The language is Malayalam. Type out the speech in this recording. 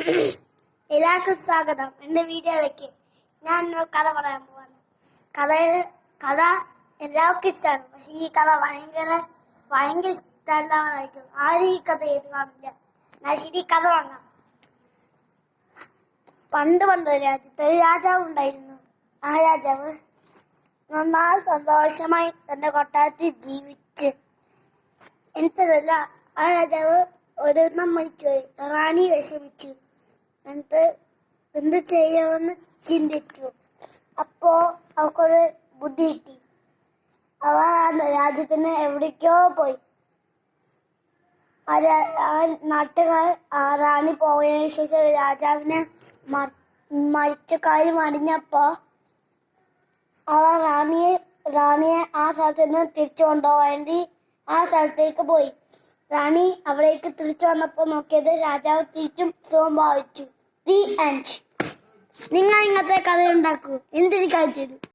എല്ലാവർക്കും സ്വാഗതം. എന്റെ വീഡിയോയിലേക്ക് ഞാൻ ഒരു കഥ പറയാൻ പോവാണ്. കഥ എല്ലാവർക്കും ഇഷ്ടമാണ്. പക്ഷെ ഈ കഥ ഭയങ്കര ഇഷ്ടമല്ലാതായിരിക്കും. ആരും ഈ കഥ കേട്ട് കാണില്ല. ഞാൻ ശരി കഥ വാങ്ങാം. പണ്ട് ഒരു രാജ്യത്ത് ഒരു രാജാവ് ഉണ്ടായിരുന്നു. ആ രാജാവ് നന്നായി സന്തോഷമായി തന്റെ കൊട്ടാരത്തിൽ ജീവിച്ച്. എന്നിട്ടല്ല ആ രാജാവ് ഒരു മരിച്ചുപോയി. റാണി വിഷമിച്ചു. എന്നിട്ട് എന്ത് ചെയ്യണമെന്ന് ചിന്തിച്ചു. അപ്പോ അവൾക്കൊരു ബുദ്ധി കിട്ടി. അവ രാജ്യത്തിന് എവിടേക്കോ പോയി. ആ നാട്ടുകാർ ആ റാണി പോയതിനു ശേഷം രാജാവിനെ മരിച്ച കാര്യം അറിഞ്ഞപ്പോ അവ റാണിയെ ആ സ്ഥലത്ത് നിന്ന് തിരിച്ചു കൊണ്ടുപോകാൻ വേണ്ടി ആ സ്ഥലത്തേക്ക് പോയി. റാണി അവിടേക്ക് തിരിച്ചു വന്നപ്പോൾ നോക്കിയത് രാജാവ് തിരിച്ചും സുഖം ഭാവിച്ചു. The end. നിങ്ങൾ ഇങ്ങനത്തെ കഥ ഉണ്ടാക്കൂ. എന്തിനു കഴിച്ചു.